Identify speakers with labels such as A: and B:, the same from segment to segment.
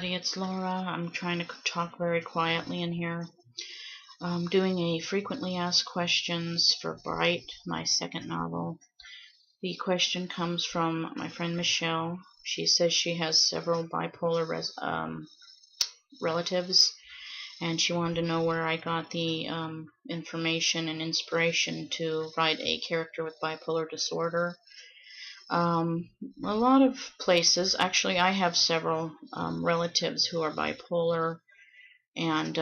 A: everybody, it's Laura. I'm trying to talk very quietly in here. I'm doing a frequently asked questions for Bright, my second novel. The question comes from my friend Michelle. She says she has several bipolar relatives, and she wanted to know where I got the information and inspiration to write a character with bipolar disorder. A lot of places. Actually, I have several relatives who are bipolar, and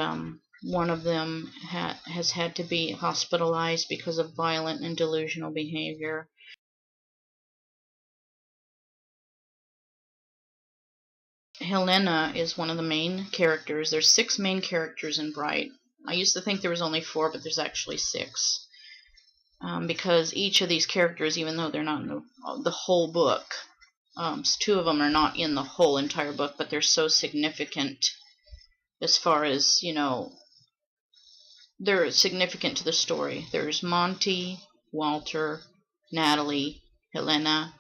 A: one of them has had to be hospitalized because of violent and delusional behavior. Helena is one of the main characters. There's 6 main characters in Bright. I used to think there was only 4, but there's actually 6. Because each of these characters, even though they're not in the whole book, 2 of them are not in the whole entire book, but they're so significant as far as, they're significant to the story. There's Monty, Walter, Natalie, Helena,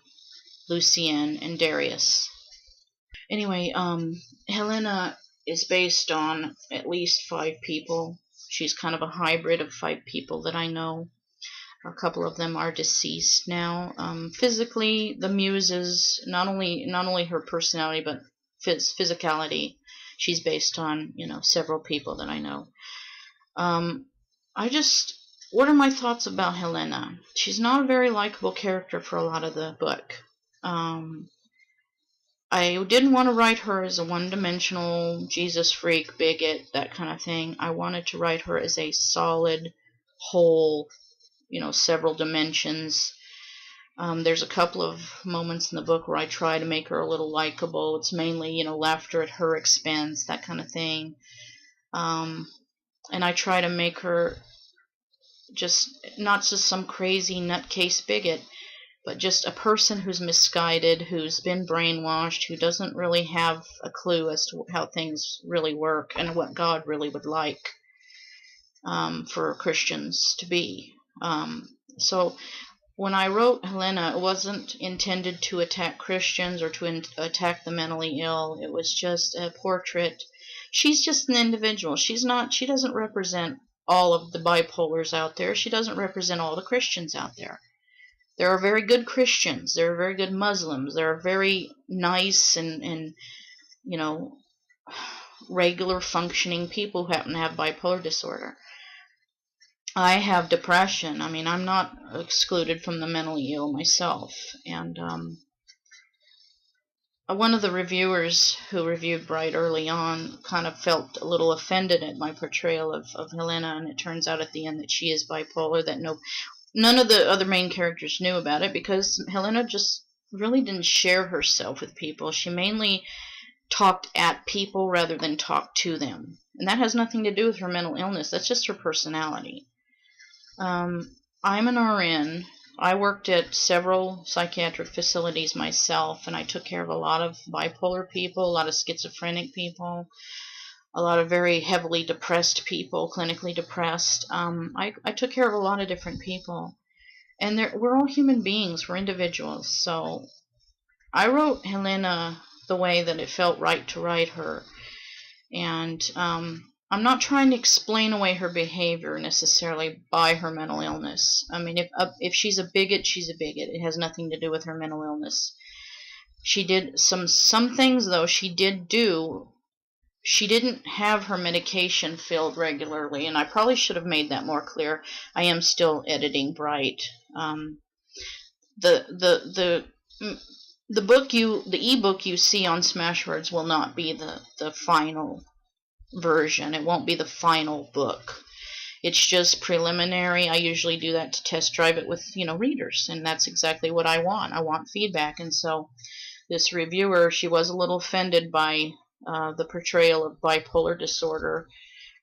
A: Lucienne, and Darius. Anyway, Helena is based on at least 5 people. She's kind of a hybrid of 5 people that I know. A couple of them are deceased now. Physically, the muses, not only her personality, but physicality, she's based on, several people that I know. What are my thoughts about Helena? She's not a very likable character for a lot of the book. I didn't want to write her as a one-dimensional Jesus freak, bigot, that kind of thing. I wanted to write her as a solid, whole, several dimensions. There's a couple of moments in the book where I try to make her a little likable. It's mainly, laughter at her expense, that kind of thing. And I try to make her not just some crazy nutcase bigot, but just a person who's misguided, who's been brainwashed, who doesn't really have a clue as to how things really work and what God really would like for Christians to be. So when I wrote Helena, it wasn't intended to attack Christians or to attack the mentally ill. It was just a portrait. She's just an individual. She doesn't represent all of the bipolars out there. She doesn't represent all the Christians out there. There are very good Christians. There are very good Muslims. There are very nice and regular functioning people who happen to have bipolar disorder. I have depression. I mean, I'm not excluded from the mentally ill myself. And one of the reviewers who reviewed Bright early on kind of felt a little offended at my portrayal of Helena, and it turns out at the end that she is bipolar, that none of the other main characters knew about it, because Helena just really didn't share herself with people. She mainly talked at people rather than talked to them. And that has nothing to do with her mental illness. That's just her personality. I'm an RN. I worked at several psychiatric facilities myself, and I took care of a lot of bipolar people, a lot of schizophrenic people, a lot of very heavily depressed people, clinically depressed. I took care of a lot of different people. And we're all human beings. We're individuals. So I wrote Helena the way that it felt right to write her. And I'm not trying to explain away her behavior necessarily by her mental illness. I mean, if she's a bigot, she's a bigot. It has nothing to do with her mental illness. She did some things, though, she did do. She didn't have her medication filled regularly, and I probably should have made that more clear. I am still editing Bright. The ebook you see on Smashwords will not be the final version. It won't be the final book. It's just preliminary. I usually do that to test drive it with readers, and that's exactly what I want. I want feedback. And so this reviewer, she was a little offended by the portrayal of bipolar disorder.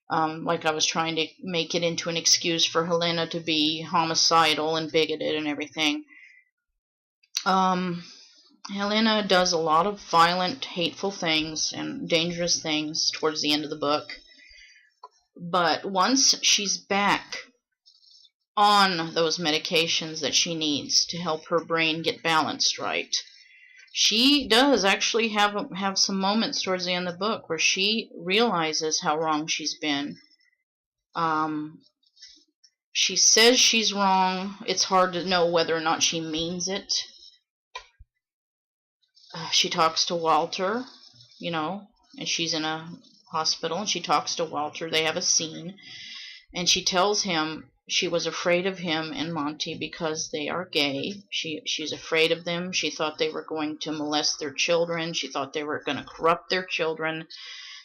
A: Like I was trying to make it into an excuse for Helena to be homicidal and bigoted and everything. Helena does a lot of violent, hateful things and dangerous things towards the end of the book. But once she's back on those medications that she needs to help her brain get balanced right, She does actually have some moments towards the end of the book where she realizes how wrong she's been. Um, she says she's wrong. It's hard to know whether or not she means it. She talks to Walter, you know, and she's in a hospital, and she talks to Walter. They have a scene, and she tells him she was afraid of him and Monty because they are gay. She's afraid of them. She thought they were going to molest their children. She thought they were going to corrupt their children.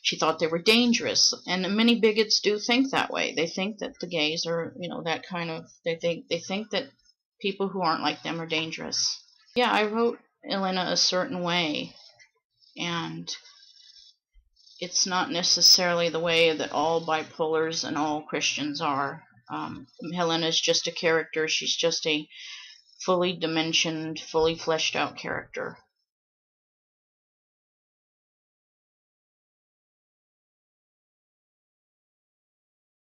A: She thought they were dangerous. And many bigots do think that way. They think that the gays are, you know, that kind of, they think that people who aren't like them are dangerous. Yeah, I wrote Helena a certain way, and it's not necessarily the way that all bipolars and all Christians are. Helena's just a character. She's just a fully dimensioned, fully fleshed out character.